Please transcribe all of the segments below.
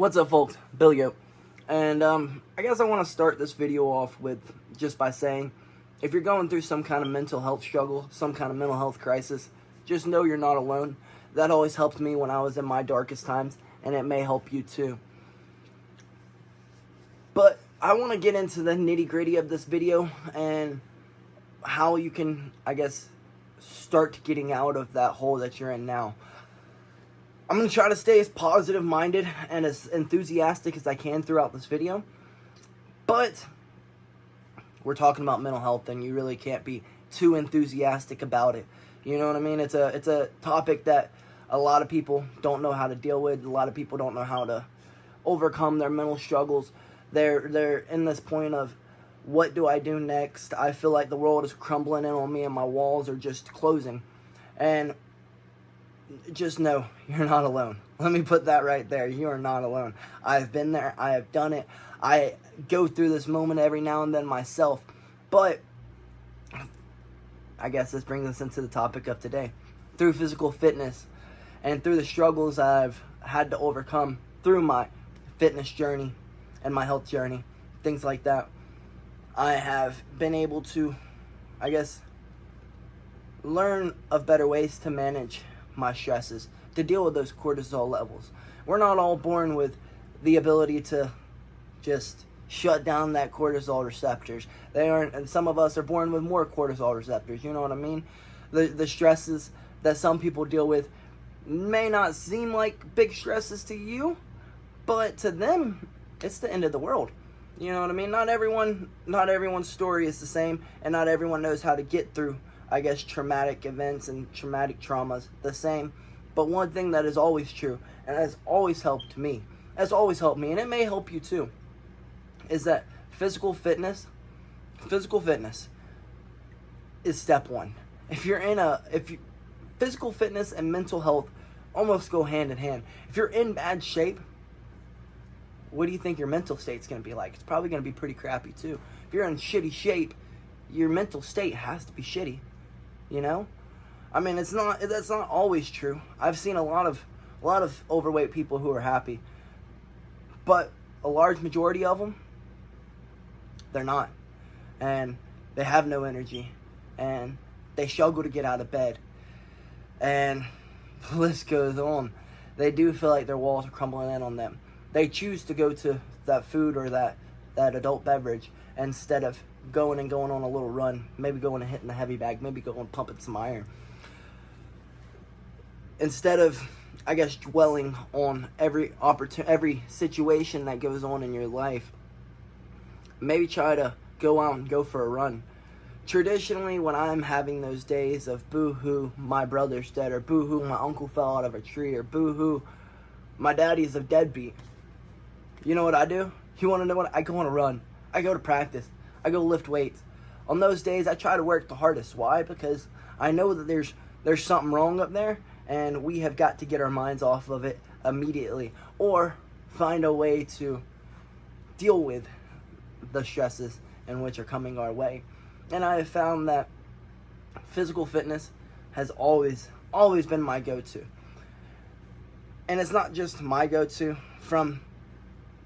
What's up, folks? BillyGoat. And I guess I want to start this video off with just by saying, if you're going through some kind of mental health struggle, some kind of mental health crisis, just know you're not alone. That always helped me when I was in my darkest times, and it may help you too. But I want to get into the nitty-gritty of this video and how you can, I guess, start getting out of that hole that you're in now. I'm going to try to stay as positive-minded and as enthusiastic as I can throughout this video. But we're talking about mental health, and you really can't be too enthusiastic about it. You know what I mean? It's a topic that a lot of people don't know how to deal with. A lot of people don't know how to overcome their mental struggles. They're in this point of, what do I do next? I feel like the world is crumbling in on me and my walls are just closing. And just know you're not alone. Let me put that right there. You are not alone. I've been there. I have done it. I go through this moment every now and then myself. But I guess this brings us into the topic of today. Through physical fitness and through the struggles I've had to overcome through my fitness journey and my health journey, things like that, I have been able to, I guess, learn of better ways to manage my stresses, to deal with those cortisol levels. We're not all born with the ability to just shut down that cortisol receptors. They aren't, and some of us are born with more cortisol receptors, you know what I mean? The stresses that some people deal with may not seem like big stresses to you, but to them, it's the end of the world. You know what I mean? Not everyone's story is the same, and not everyone knows how to get through, I guess, traumatic events and traumatic traumas the same. But one thing that is always true, and has always helped me, and it may help you too, is that physical fitness is step one. Physical fitness and mental health almost go hand in hand. If you're in bad shape, what do you think your mental state's going to be like? It's probably going to be pretty crappy too. If you're in shitty shape, your mental state has to be shitty. You know, I mean, that's not always true. I've seen a lot of overweight people who are happy, but a large majority of them, they're not, and they have no energy, and they struggle to get out of bed, and the list goes on. They do feel like their walls are crumbling in on them. They choose to go to that food or that adult beverage instead of going on a little run, maybe going and hitting the heavy bag, maybe going and pumping some iron. Instead of, I guess, dwelling on every situation that goes on in your life, maybe try to go out and go for a run. Traditionally, when I'm having those days of boo-hoo, my brother's dead, or boo-hoo, my uncle fell out of a tree, or boo-hoo, my daddy's a deadbeat, you know what I do? You want to know what? I go on a run. I go to practice. I go lift weights. On those days, I try to work the hardest. Why? Because I know that there's something wrong up there, and we have got to get our minds off of it immediately, or find a way to deal with the stresses in which are coming our way. And I have found that physical fitness has always been my go-to. And it's not just my go-to. From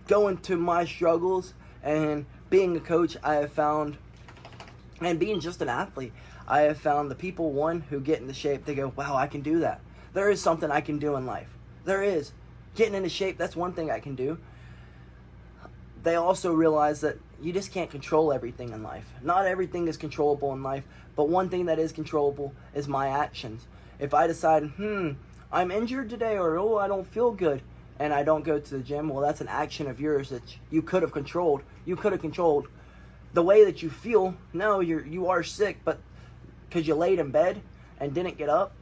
going to my struggles and being a coach, I have found, and being just an athlete, I have found the people, one, who get into shape, they go, wow, I can do that. There is something I can do in life. There is. Getting into shape, that's one thing I can do. They also realize that you just can't control everything in life. Not everything is controllable in life, but one thing that is controllable is my actions. If I decide, I'm injured today, or, oh, I don't feel good, and I don't go to the gym, well, that's an action of yours that you could have controlled. You could have controlled the way that you feel. No, you are sick, but because you laid in bed and didn't get up,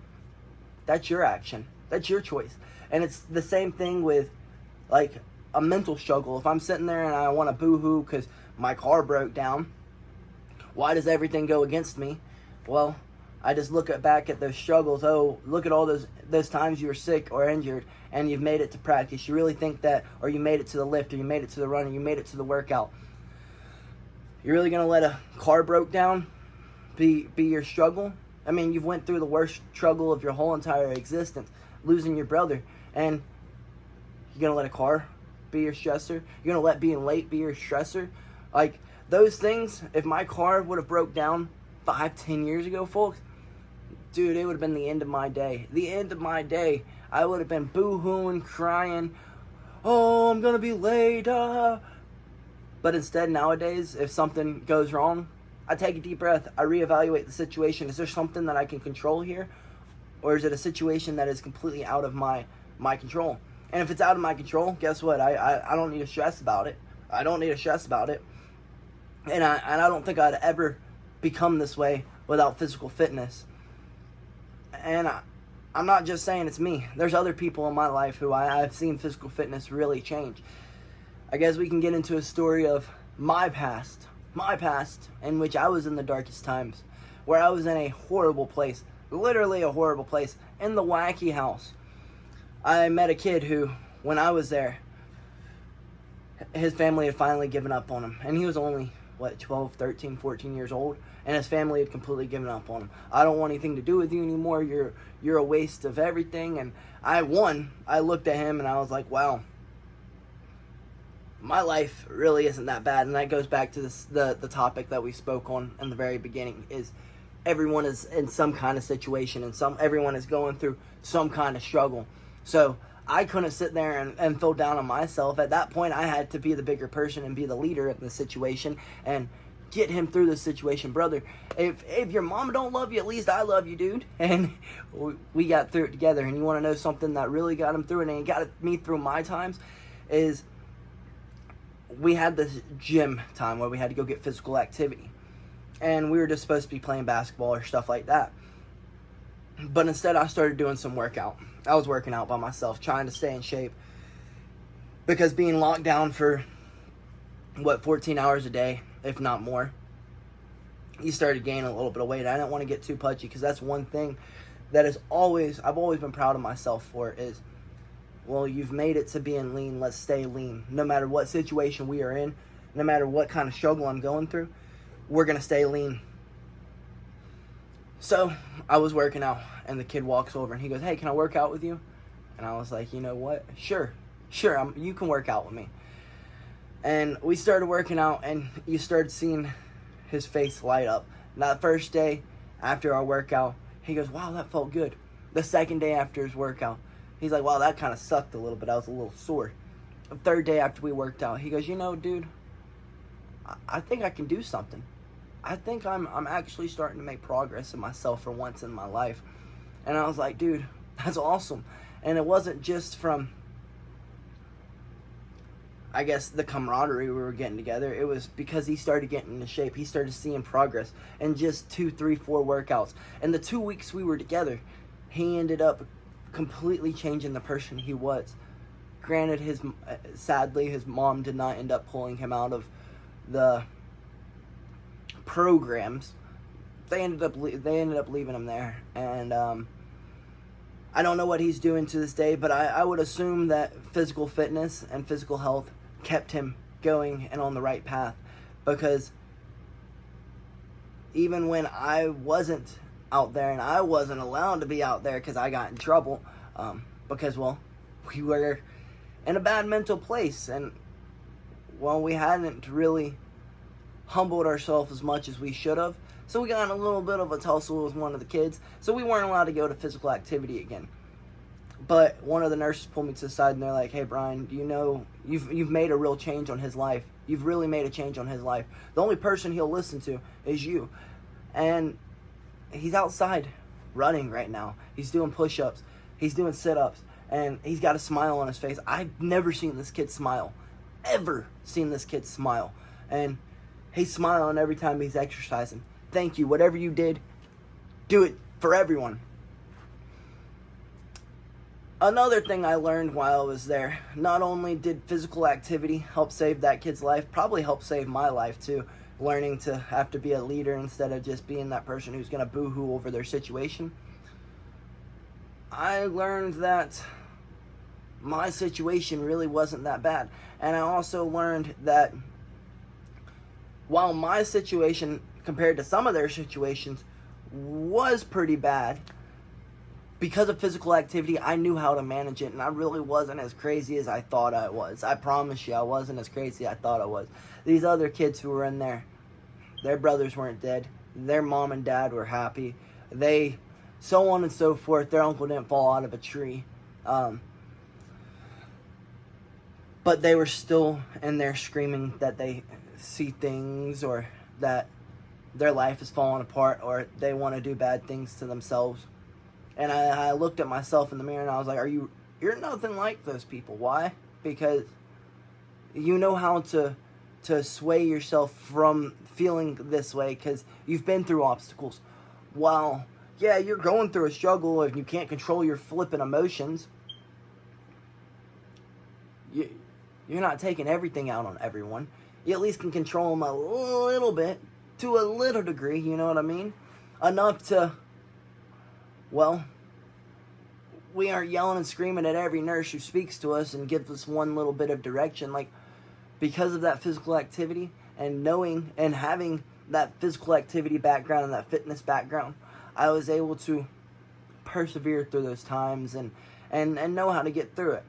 that's your action. That's your choice. And it's the same thing with, like, a mental struggle. If I'm sitting there and I want to boo-hoo because my car broke down, why does everything go against me? Well, I just look back at those struggles. Oh, look at all those times you were sick or injured and you've made it to practice. You really think that, or you made it to the lift, or you made it to the run, or you made it to the workout. You're really going to let a car broke down be your struggle? I mean, you've went through the worst struggle of your whole entire existence, losing your brother, and you're going to let a car be your stressor? You're going to let being late be your stressor? Like, those things, if my car would have broke down 5-10 years ago, folks, dude, it would have been the end of my day. The end of my day. I would have been boo-hooing, crying, oh, I'm going to be late. But instead, nowadays, if something goes wrong, I take a deep breath. I reevaluate the situation. Is there something that I can control here? Or is it a situation that is completely out of my control? And if it's out of my control, guess what? I don't need to stress about it. I don't need to stress about it. And I don't think I'd ever become this way without physical fitness. And I'm not just saying it's me. There's other people in my life who I've seen physical fitness really change. I guess we can get into a story of my past, in which I was in the darkest times, where I was in a horrible place, literally a horrible place, in the wacky house. I met a kid who, when I was there, his family had finally given up on him, and he was only, 12, 13, 14 years old, and his family had completely given up on him. I don't want anything to do with you anymore, you're a waste of everything. And I looked at him and I was like, wow, my life really isn't that bad. And that goes back to the topic that we spoke on in the very beginning, is everyone is in some kind of situation, and everyone is going through some kind of struggle. So I couldn't sit there and feel down on myself. At that point, I had to be the bigger person and be the leader in the situation and get him through the situation. Brother, if your mom don't love you, at least I love you, dude. And we got through it together. And you want to know something that really got him through it, and it got me through my times, is we had this gym time where we had to go get physical activity. And we were just supposed to be playing basketball or stuff like that. But instead, I started doing some workout. I was working out by myself, trying to stay in shape. Because being locked down for, 14 hours a day, if not more, you started gaining a little bit of weight. I didn't want to get too pudgy, because that's one thing that I've always been proud of myself for, is, well, you've made it to being lean, let's stay lean. No matter what situation we are in, no matter what kind of struggle I'm going through, we're going to stay lean. So I was working out, and the kid walks over and he goes, hey, can I work out with you? And I was like, you know what? Sure, you can work out with me. And we started working out, and you started seeing his face light up. And that first day after our workout, he goes, wow, that felt good. The second day after his workout, he's like, wow, that kind of sucked a little bit. I was a little sore. The third day after we worked out, he goes, you know, dude, I think I can do something. I think I'm actually starting to make progress in myself for once in my life. And I was like, dude, that's awesome. And it wasn't just from, I guess, the camaraderie we were getting together. It was because he started getting into shape. He started seeing progress in just 2, 3, 4 workouts. And the 2 weeks we were together, he ended up completely changing the person he was. Granted, sadly, his mom did not end up pulling him out of the programs. They ended up leaving him there, and I don't know what he's doing to this day, but I would assume that physical fitness and physical health kept him going and on the right path, because even when I wasn't out there and I wasn't allowed to be out there because I got in trouble, because, well, we were in a bad mental place, and, well, we hadn't really humbled ourselves as much as we should have. So we got in a little bit of a tussle with one of the kids. So we weren't allowed to go to physical activity again. But one of the nurses pulled me to the side, and they're like, hey, Brian, do you know you've made a real change on his life. You've really made a change on his life. The only person he'll listen to is you. And he's outside running right now. He's doing push-ups. He's doing sit-ups. And he's got a smile on his face. I've never seen this kid smile. Ever seen this kid smile. And he's smiling every time he's exercising. Thank you. Whatever you did, do it for everyone. Another thing I learned while I was there, not only did physical activity help save that kid's life, probably helped save my life too. Learning to have to be a leader instead of just being that person who's going to boo-hoo over their situation. I learned that my situation really wasn't that bad. And I also learned that while my situation, compared to some of their situations, was pretty bad, because of physical activity, I knew how to manage it, and I really wasn't as crazy as I thought I was. I promise you, I wasn't as crazy as I thought I was. These other kids who were in there, their brothers weren't dead. Their mom and dad were happy. They, so on and so forth. Their uncle didn't fall out of a tree. But they were still in there screaming that they see things, or that their life is falling apart, or they want to do bad things to themselves. And I looked at myself in the mirror and I was like, you're nothing like those people. Why? Because you know how to sway yourself from feeling this way, because you've been through obstacles. While, yeah, you're going through a struggle and you can't control your flipping emotions, you're not taking everything out on everyone. You at least can control them a little bit, to a little degree, you know what I mean? Enough to, well, we aren't yelling and screaming at every nurse who speaks to us and gives us one little bit of direction. Like, because of that physical activity and knowing and having that physical activity background and that fitness background, I was able to persevere through those times and know how to get through it.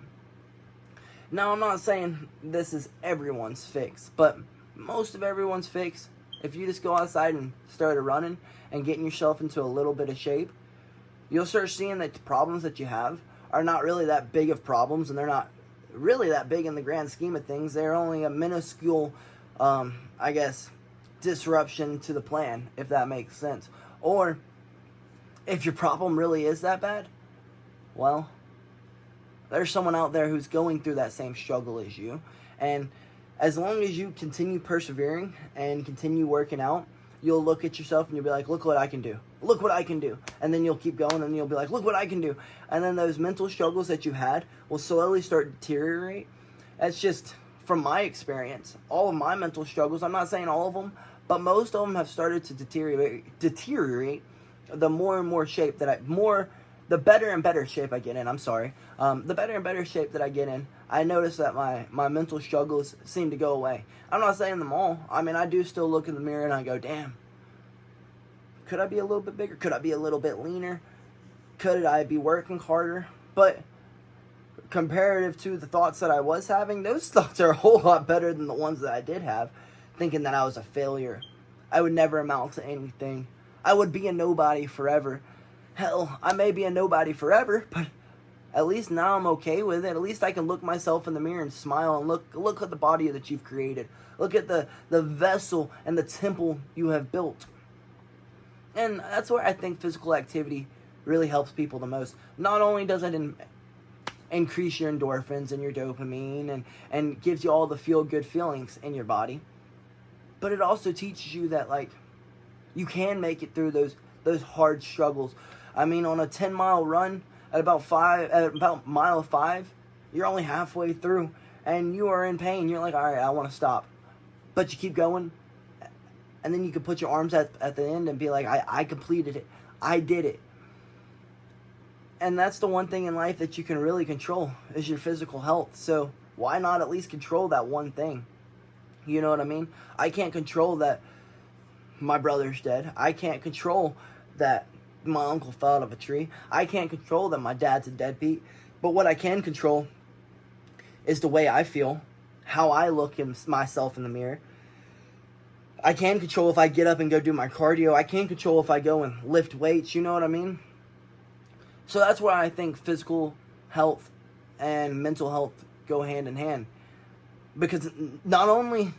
Now, I'm not saying this is everyone's fix, but most of everyone's fix, if you just go outside and start running and getting yourself into a little bit of shape, you'll start seeing that the problems that you have are not really that big of problems, and they're not really that big in the grand scheme of things. They're only a minuscule, disruption to the plan, if that makes sense. Or, if your problem really is that bad, well, there's someone out there who's going through that same struggle as you. And as long as you continue persevering and continue working out, you'll look at yourself and you'll be like, look what I can do. Look what I can do. And then you'll keep going and you'll be like, look what I can do. And then those mental struggles that you had will slowly start to deteriorate. That's just from my experience. All of my mental struggles, I'm not saying all of them, but most of them have started to deteriorate the more and more shape that the better and better shape I get in, the better and better shape that I get in, I notice that my mental struggles seem to go away. I'm not saying them all. I mean, I do still look in the mirror and I go, damn, could I be a little bit bigger? Could I be a little bit leaner? Could I be working harder? But comparative to the thoughts that I was having, those thoughts are a whole lot better than the ones that I did have, thinking that I was a failure. I would never amount to anything. I would be a nobody forever. Hell, I may be a nobody forever, but at least now I'm okay with it. At least I can look myself in the mirror and smile and look at the body that you've created. Look at the vessel and the temple you have built. And that's where I think physical activity really helps people the most. Not only does it increase your endorphins and your dopamine and gives you all the feel-good feelings in your body, but it also teaches you that, like, you can make it through those hard struggles. I mean, on a 10-mile run, at about mile 5, you're only halfway through, and you are in pain. You're like, all right, I want to stop. But you keep going, and then you can put your arms at the end and be like, I completed it. I did it. And that's the one thing in life that you can really control, is your physical health. So why not at least control that one thing? You know what I mean? I can't control that my brother's dead. I can't control that my uncle fell out of a tree. I can't control that my dad's a deadbeat. But what I can control is the way I feel, how I look in myself in the mirror. I can control if I get up and go do my cardio. I can control if I go and lift weights. You know what I mean? So that's why I think physical health and mental health go hand in hand. Because not only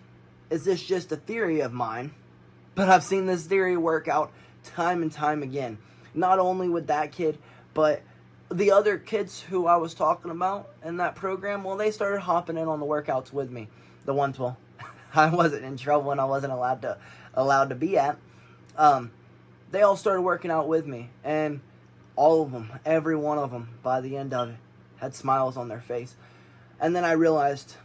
is this just a theory of mine, but I've seen this theory work out time and time again. Not only with that kid, but the other kids who I was talking about in that program, well, they started hopping in on the workouts with me. The ones, well, I wasn't in trouble and I wasn't allowed to be at. They all started working out with me. And all of them, every one of them, by the end of it, had smiles on their face. And then I realized,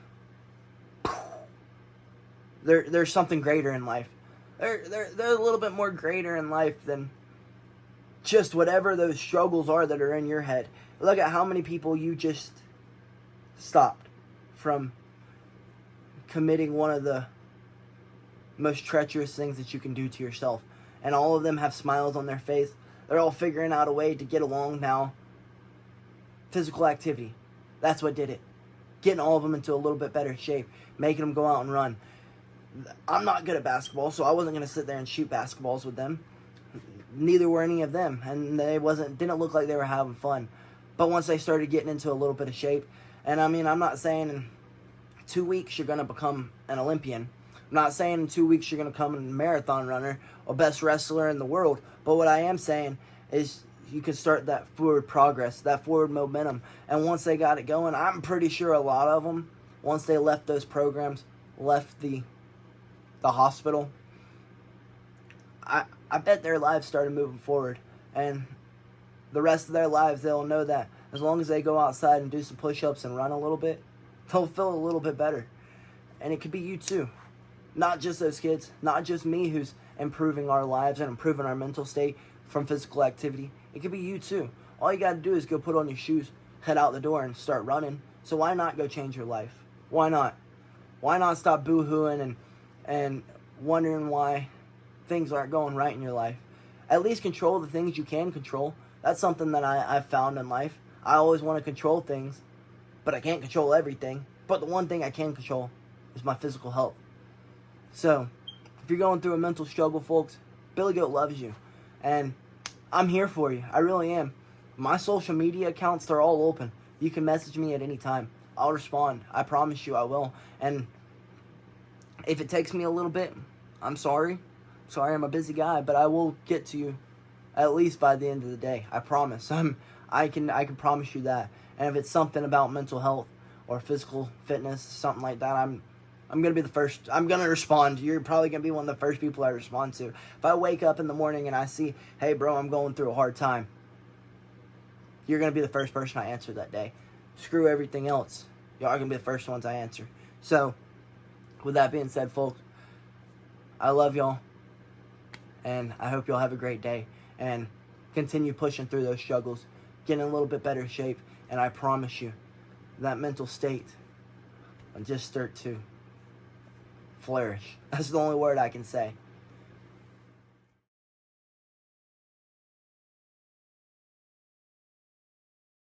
there's something greater in life. They're a little bit more greater in life than just whatever those struggles are that are in your head. Look at how many people you just stopped from committing one of the most treacherous things that you can do to yourself. And all of them have smiles on their face. They're all figuring out a way to get along now. Physical activity. That's what did it. Getting all of them into a little bit better shape, making them go out and run. I'm not good at basketball, so I wasn't going to sit there and shoot basketballs with them. Neither were any of them, and didn't look like they were having fun. But once they started getting into a little bit of shape, and I mean, I'm not saying in 2 weeks you're going to become an Olympian. I'm not saying in 2 weeks you're going to become a marathon runner or best wrestler in the world. But what I am saying is you can start that forward progress, that forward momentum. And once they got it going, I'm pretty sure a lot of them, once they left those programs, left the hospital, I bet their lives started moving forward. And the rest of their lives, they'll know that as long as they go outside and do some push-ups and run a little bit, they'll feel a little bit better. And it could be you too. Not just those kids, not just me who's improving our lives and improving our mental state from physical activity. It could be you too. All you got to do is go put on your shoes, head out the door, and start running. So why not go change your life? Why not? Why not stop boo-hooing and wondering why things aren't going right in your life? At least control the things you can control. That's something that I've found in life. I always want to control things, but I can't control everything. But the one thing I can control is my physical health. So, if you're going through a mental struggle, folks, BillyGoat loves you. And I'm here for you. I really am. My social media accounts, they're all open. You can message me at any time. I'll respond. I promise you I will. And if it takes me a little bit, I'm sorry. Sorry, I'm a busy guy, but I will get to you at least by the end of the day. I promise. I can promise you that. And if it's something about mental health or physical fitness, something like that, I'm going to be the first. I'm going to respond. You're probably going to be one of the first people I respond to. If I wake up in the morning and I see, hey, bro, I'm going through a hard time, you're going to be the first person I answer that day. Screw everything else. Y'all are going to be the first ones I answer. So, with that being said, folks, I love y'all. And I hope y'all have a great day. And continue pushing through those struggles. Get in a little bit better shape. And I promise you, that mental state will just start to flourish. That's the only word I can say.